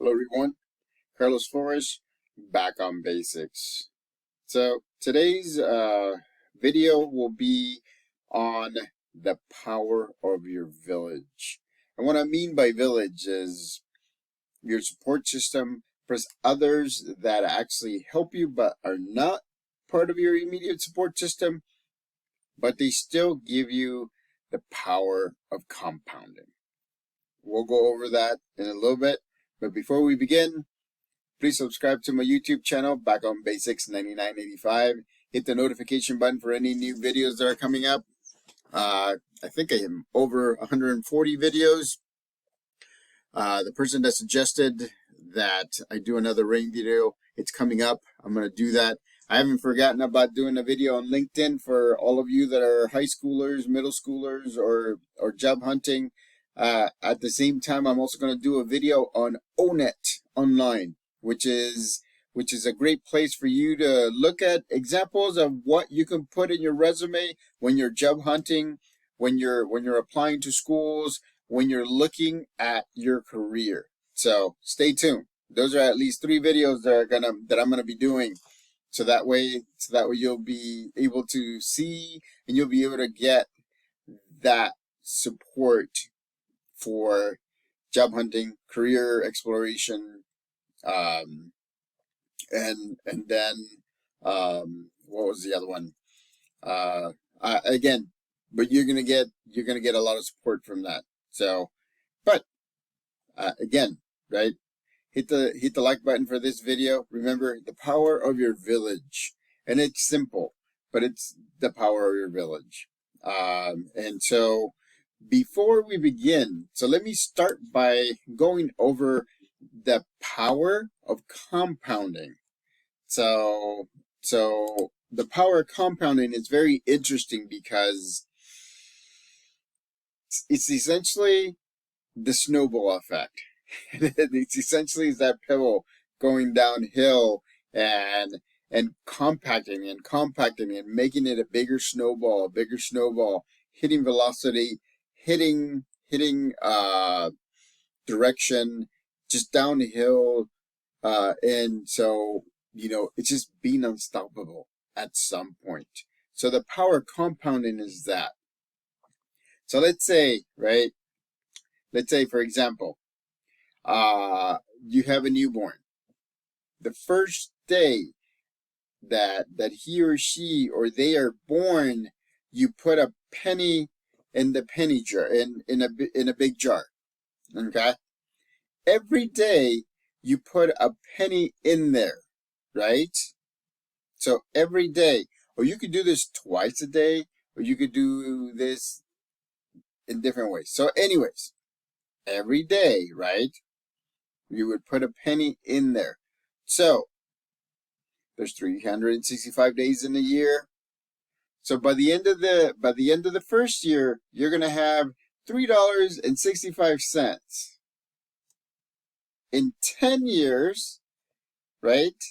Hello everyone, Carlos Flores, back on basics. So today's video will be on the power of your village. And what I mean by village is your support system, plus others that actually help you but are not part of your immediate support system, but they still give you the power of compounding. We'll go over that in a little bit, but before we begin, please subscribe to my YouTube channel, Back on Basics 9985. Hit the notification button for any new videos that are coming up. I think I am over 140 videos. The person that suggested that I do another rain video, it's coming up. I'm going to do that. I haven't forgotten about doing a video on LinkedIn for all of you that are high schoolers, middle schoolers, or job hunting. At the same time, I'm also going to do a video on Onet Online, which is a great place for you to look at examples of what you can put in your resume when you're job hunting, when you're applying to schools, when you're looking at your career. So stay tuned. Those are at least 3 videos that I'm gonna be doing. So that way you'll be able to see and you'll be able to get that support for job hunting, career exploration, and then what was the other one? Again, but you're gonna get a lot of support from that. So, but again, right? Hit the like button for this video. Remember the power of your village, and it's simple, but it's the power of your village. And so before we begin, so let me start by going over the power of compounding. So the power of compounding is very interesting because it's essentially the snowball effect. It's essentially that pebble going downhill and compacting and making it a bigger snowball, hitting velocity, hitting direction, just downhill, and so it's just being unstoppable at some point. So the power of compounding is that. So let's say, right? Let's say, for example, you have a newborn. The first day that he or she or they are born, you put a penny in the penny jar, in a big jar. Okay? Every day you put a penny in there, right? So every day, or you could do this twice a day, or you could do this in different ways. So anyways, every day, right? You would put a penny in there. So there's 365 days in a year. So by the end of the first year, you're gonna have $3.65. In 10 years, right?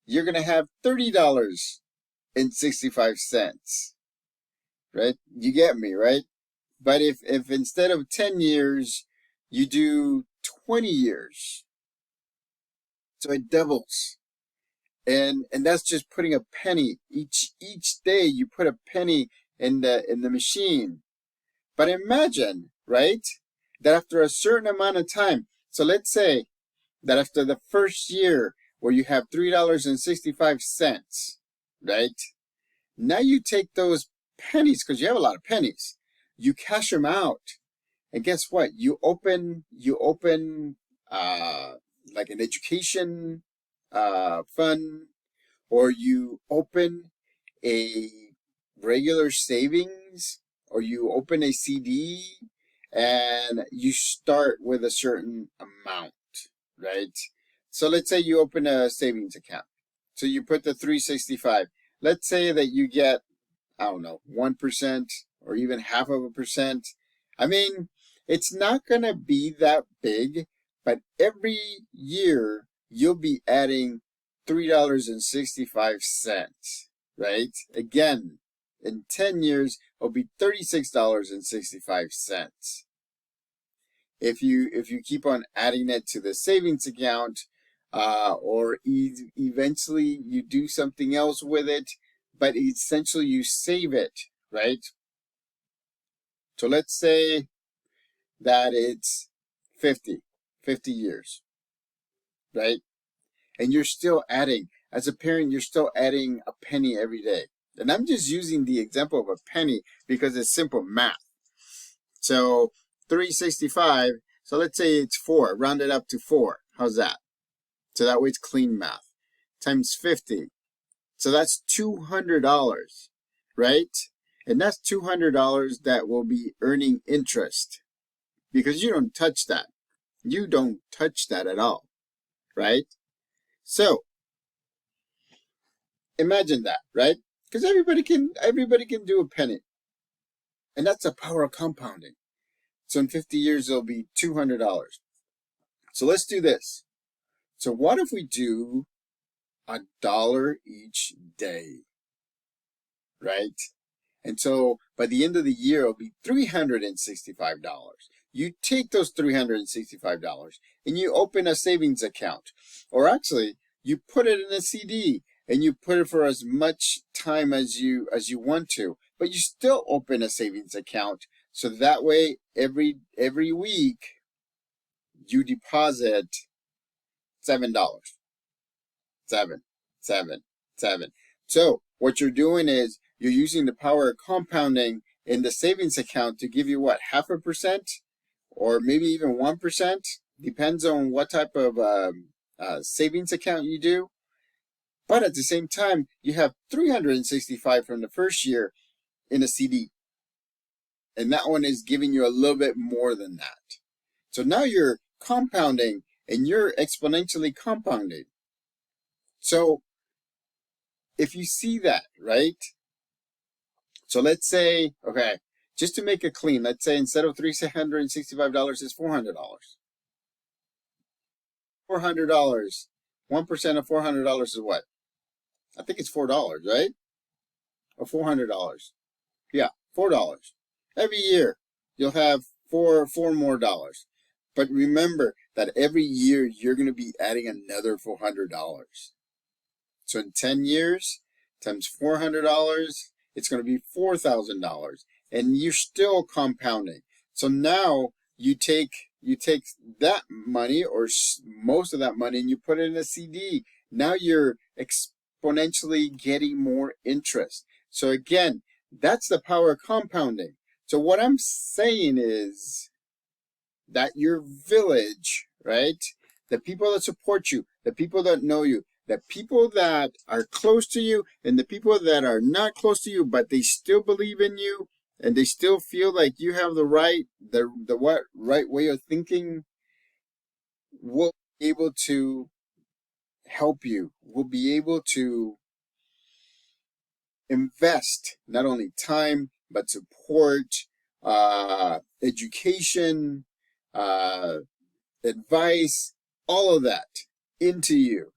You're gonna have $30.65. Right? You get me, right? But if instead of 10 years, you do 20 years, so it doubles. And that's just putting a penny each day. You put a penny in the machine. But imagine, right, that after a certain amount of time, so let's say that after the first year where you have $3.65, right? Now you take those pennies, because you have a lot of pennies, you cash them out, and guess what? You open like an education fund, or you open a regular savings, or you open a CD, and you start with a certain amount, right? So let's say you open a savings account. So you put the 365. Let's say that you get, I don't know, 1% or even 0.5%. I mean, it's not going to be that big, but every year you'll be adding $3.65, right? Again, in 10 years, it'll be $36.65. if you keep on adding it to the savings account, or eventually you do something else with it, but essentially you save it, right? So let's say that it's 50 years, right? And you're still adding, as a parent, you're still adding a penny every day. And I'm just using the example of a penny because it's simple math. So 365, so let's say it's 4, round it up to 4. How's that? So that way it's clean math. Times 50. So that's $200, right? And that's $200 that will be earning interest because you don't touch that. You don't touch that at all, right? So imagine that, right? Because everybody can do a penny. And that's the power of compounding. So in 50 years, it'll be $200. So let's do this. So what if we do $1 each day, right? And so by the end of the year, it'll be $365. You take those $365 and you open a savings account. Or actually, you put it in a CD and you put it for as much time as you want to. But you still open a savings account. So that way, every week, you deposit $7. Seven. So what you're doing is you're using the power of compounding in the savings account to give you what, 0.5%, or maybe even 1%, depends on what type of savings account you do. But at the same time, you have 365 from the first year in a CD. And that one is giving you a little bit more than that. So now you're compounding and you're exponentially compounding. So if you see that, right? So let's say, okay, just to make it clean, let's say instead of $365, it's $400. $400. 1% of $400 is what? I think it's $4, right? Or $400. Yeah, $4. Every year, you'll have four more dollars. But remember that every year, you're going to be adding another $400. So in 10 years, times $400, it's going to be $4,000. And you're still compounding. So now you take that money, or most of that money, and you put it in a CD. Now you're exponentially getting more interest. So again, that's the power of compounding. So what I'm saying is that your village, right? The people that support you, the people that know you, the people that are close to you, and the people that are not close to you, but they still believe in you, and they still feel like you have the right way of thinking, will be able to help you. Will be able to invest not only time, but support, education, advice, all of that into you.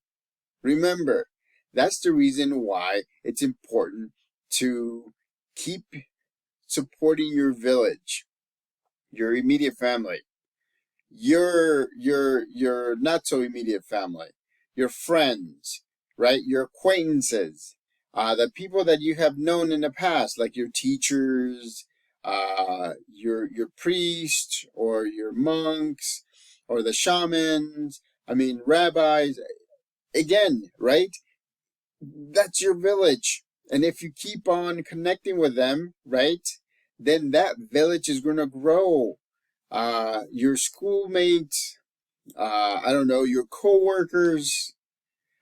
Remember, that's the reason why it's important to keep supporting your village, your immediate family, your not so immediate family, your friends, right? Your acquaintances, the people that you have known in the past, like your teachers, your priests, or your monks, or the shamans, rabbis. Again, right? That's your village. And if you keep on connecting with them, right, then that village is going to grow. Your schoolmates, your co-workers.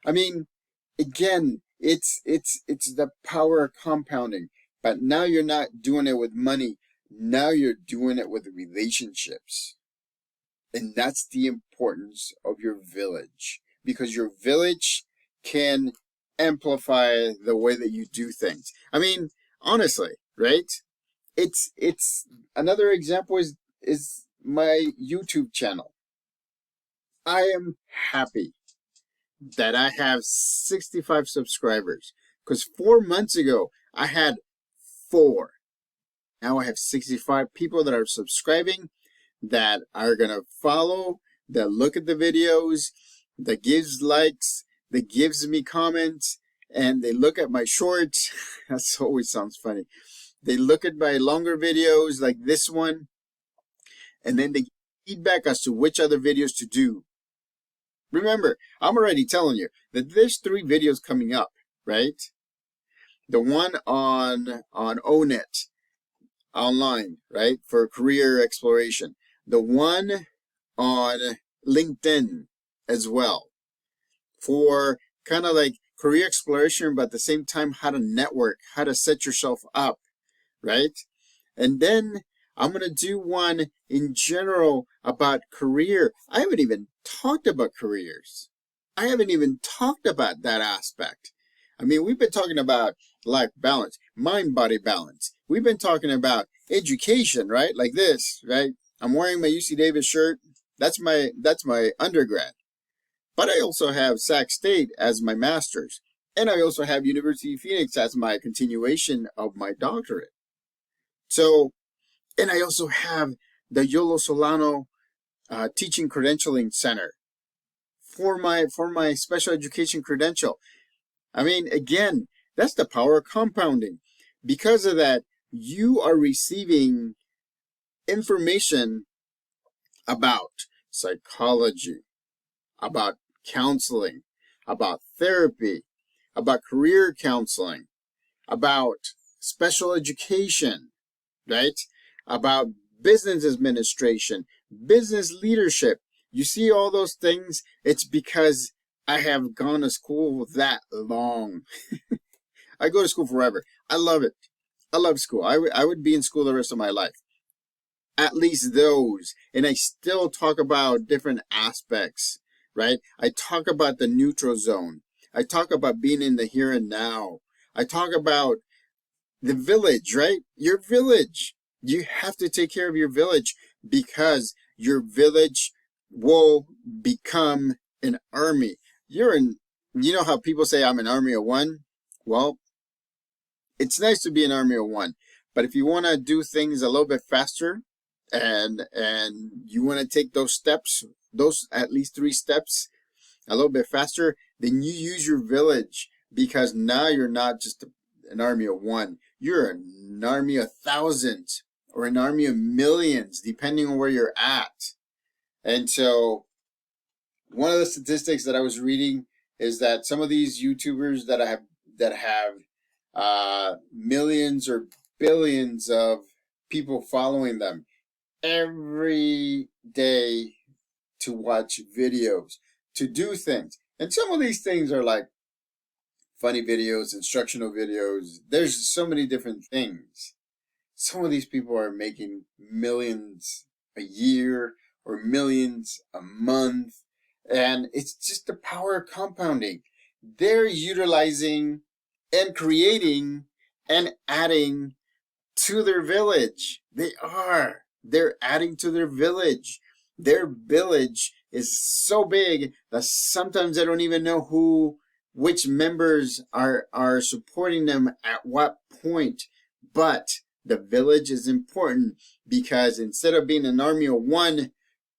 Again, it's the power of compounding. But now you're not doing it with money. Now you're doing it with relationships. And that's the importance of your village. Because your village can amplify the way that you do things. Honestly, right? It's another example is my YouTube channel. I am happy that I have 65 subscribers, because 4 months ago I had 4. Now I have 65 people that are subscribing. that are going to follow, that look at the videos, that gives likes, that gives me comments, and they look at my shorts. That always sounds funny. They look at my longer videos like this one, and then they give feedback as to which other videos to do. Remember, I'm already telling you that there's 3 videos coming up, right? The one on ONET online, right, for career exploration. The one on LinkedIn as well for kind of like career exploration, but at the same time, how to network, how to set yourself up, right? And then I'm going to do one in general about career. I haven't even talked about careers. I haven't even talked about that aspect. I mean, we've been talking about life balance, mind-body balance. We've been talking about education, right? Like this, right? I'm wearing my UC Davis shirt. That's my undergrad. But I also have Sac State as my master's. And I also have University of Phoenix as my continuation of my doctorate. So, and I also have the Yolo Solano Teaching Credentialing Center for my special education credential. I mean, again, that's the power of compounding. Because of that, you are receiving information about psychology, about counseling, about therapy, about career counseling, about special education, right? About business administration, business leadership. You see all those things? It's because I have gone to school that long. I go to school forever. I love it. I love school. I would be in school the rest of my life. At least those. And I still talk about different aspects, right? I talk about the neutral zone. I talk about being in the here and now. I talk about the village, right? Your village. You have to take care of your village because your village will become an army. You know how people say I'm an army of one? Well, it's nice to be an army of one. But if you want to do things a little bit faster and you want to take those steps, those at least 3 steps a little bit faster, then you use your village because now you're not just an army of one. You're an army of thousands or an army of millions, depending on where you're at. And so one of the statistics that I was reading is that some of these YouTubers that have millions or billions of people following them every day to watch videos, to do things. And some of these things are like funny videos, instructional videos. There's so many different things. Some of these people are making millions a year or millions a month. And it's just the power of compounding. They're utilizing and creating and adding to their village. They're adding to their village. Their village is so big that sometimes I don't even know which members are supporting them at what point. But the village is important because instead of being an army of one,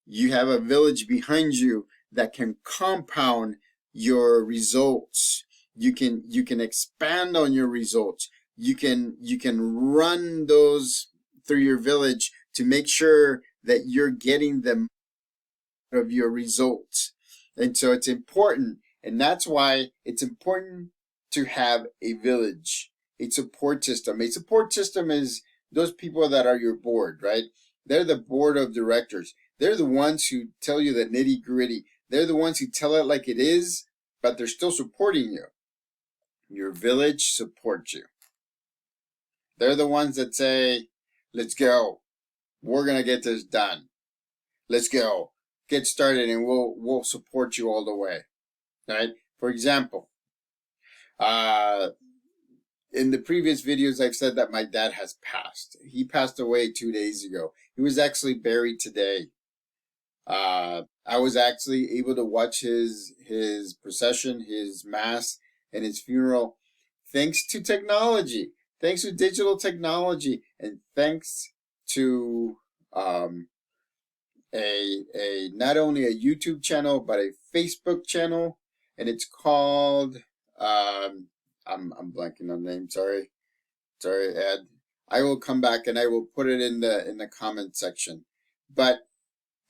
you have a village behind you that can compound your results. You can expand on your results. You can run those through your village to make sure that you're getting them of your results. And so it's important, and that's why it's important to have a village, a support system. A support system is those people that are your board, right? They're the board of directors. They're the ones who tell you the nitty gritty. They're the ones who tell it like it is, but they're still supporting you. Your village supports you. They're the ones that say, let's go. We're going to get this done. Let's go. Get started and we'll support you all the way. Right? For example, in the previous videos, I've said that my dad has passed. He passed away 2 days ago. He was actually buried today. I was actually able to watch his procession, his mass, and his funeral, thanks to technology, thanks to digital technology, and thanks to a not only a YouTube channel but a Facebook channel, and it's called I'm blanking on the name. Sorry, Ed. I will come back and I will put it in the comment section. But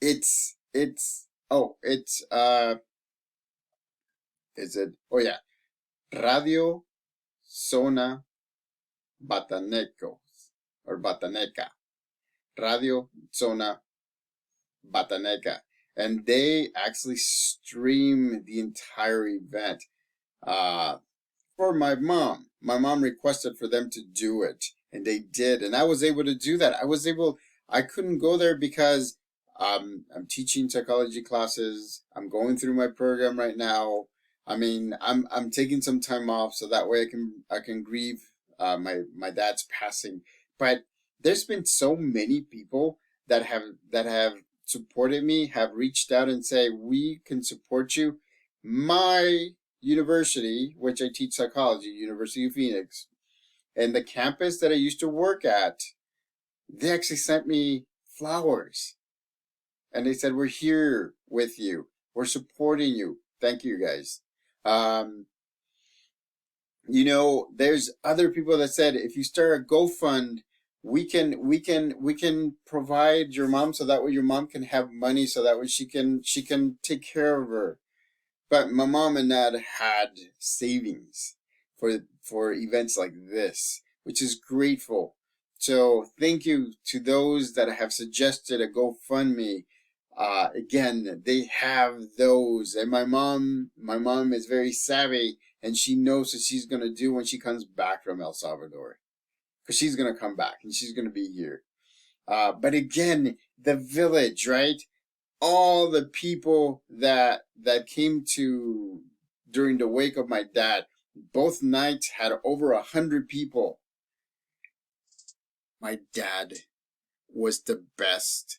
it's is it? Oh yeah, Radio Zona Batanecos or Bataneca. Radio Zona Bataneca. And they actually stream the entire event for my mom. My mom requested for them to do it, and they did. And I was able to do that. I couldn't go there because I'm teaching psychology classes. I'm going through my program right now. I mean, I'm taking some time off so that way I can grieve my dad's passing. But there's been so many people that have supported me, have reached out and say, we can support you. My university, which I teach psychology, University of Phoenix, and the campus that I used to work at, they actually sent me flowers. And they said, we're here with you. We're supporting you. Thank you, guys. There's other people that said, if you start a GoFund, we can provide your mom so that way your mom can have money so that way she can take care of her. But my mom and dad had savings for events like this, which is grateful. So thank you to those that have suggested a GoFundMe. Again, they have those, and my mom is very savvy, and she knows what she's gonna do when she comes back from El Salvador, because she's gonna come back and she's gonna be here. But again, the village, right? All the people that came to during the wake of my dad, both nights had over 100 people. My dad was the best,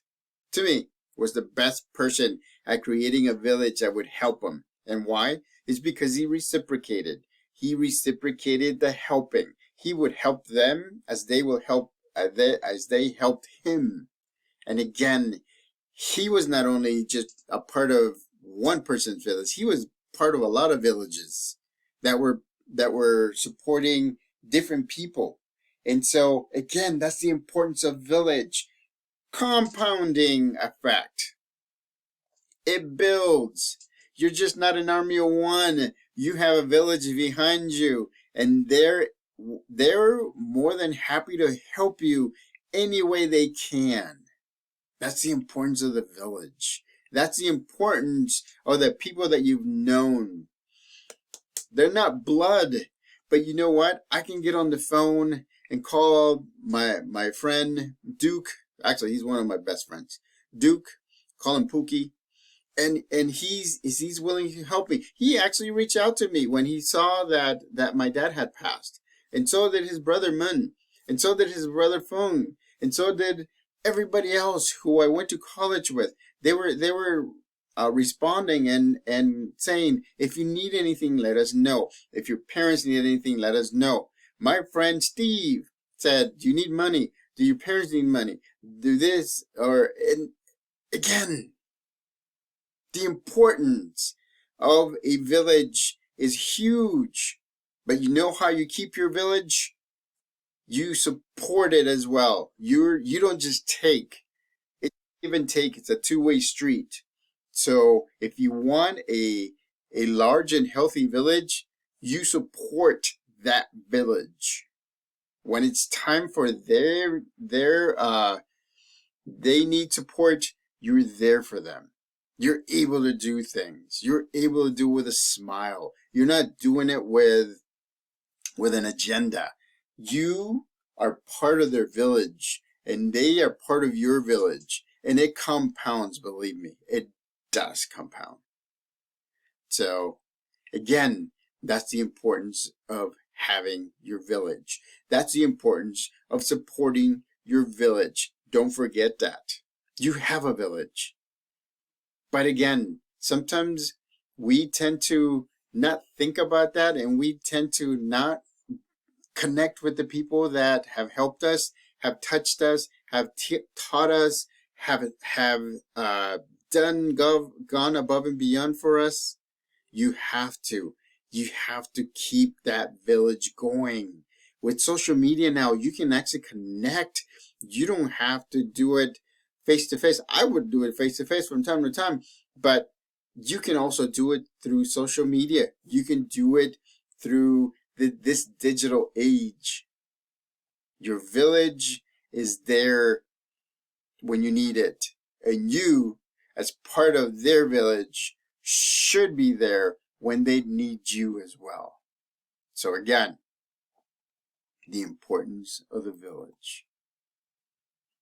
to me, was the best person at creating a village that would help him. And why? It's because he reciprocated. He reciprocated the helping. He would help them as they will help as they helped him. And again, he was not only just a part of one person's village, he was part of a lot of villages that were supporting different people. And so again, that's the importance of village. Compounding effect. It builds. You're just not an army of one. You have a village behind you, and they're more than happy to help you any way they can. That's the importance of the village. That's the importance of the people that you've known. They're not blood, but you know what? I can get on the phone and call my friend Duke. Actually, he's one of my best friends. Duke, call him Pookie. And he's willing to help me. He actually reached out to me when he saw that my dad had passed. And so did his brother Mun. And so did his brother Fung. And so did everybody else who I went to college with. They were responding and saying, if you need anything, let us know. If your parents need anything, let us know. My friend Steve said, do you need money? Do your parents need money? Do this, and again, the importance of a village is huge. But you know how you keep your village? You support it as well. You don't just take. It's give and take. It's a two-way street. So if you want a large and healthy village, you support that village. When it's time for they need support, you're there for them. You're able to do things. You're able to do it with a smile. You're not doing it with an agenda. You are part of their village, and they are part of your village. And it compounds, believe me. It does compound. So, again, that's the importance of having your village. That's the importance of supporting your village. Don't forget that. You have a village. But again, sometimes we tend to not think about that, and we tend to not connect with the people that have helped us, have touched us, have taught us, gone above and beyond for us, you have to keep that village going. With social media now, you can actually connect. You don't have to do it face to face. I would do it face to face from time to time, but you can also do it through social media. You can do it through this digital age. Your village is there when you need it, and you, as part of their village, should be there when they need you as well. So again, the importance of the village.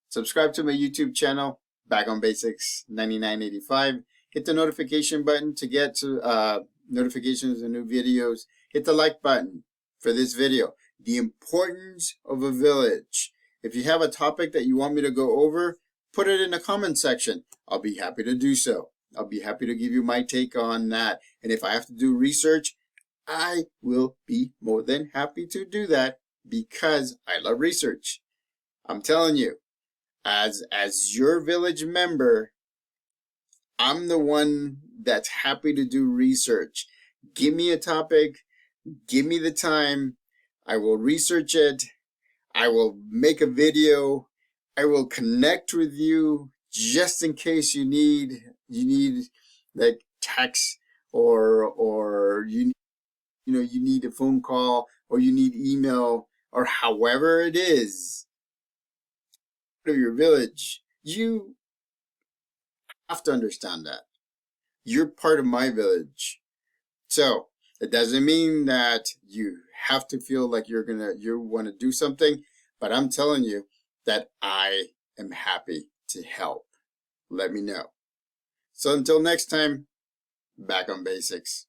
Subscribe to my YouTube channel, Back on Basics 9985. Hit the notification button to get to notifications of new videos. Hit the like button for this video. The importance of a village. If you have a topic that you want me to go over, put it in the comment section. I'll be happy to do so. I'll be happy to give you my take on that. And if I have to do research, I will be more than happy to do that because I love research. I'm telling you, as your village member, I'm the one that's happy to do research. Give me a topic, give me the time, I will research it, I will make a video, I will connect with you just in case you need like text or you need a phone call or you need email or however it is of your village. You have to understand that you're part of my village. So it doesn't mean that you have to feel like you want to do something, but I'm telling you that I am happy to help. Let me know. So until next time, Back on Basics.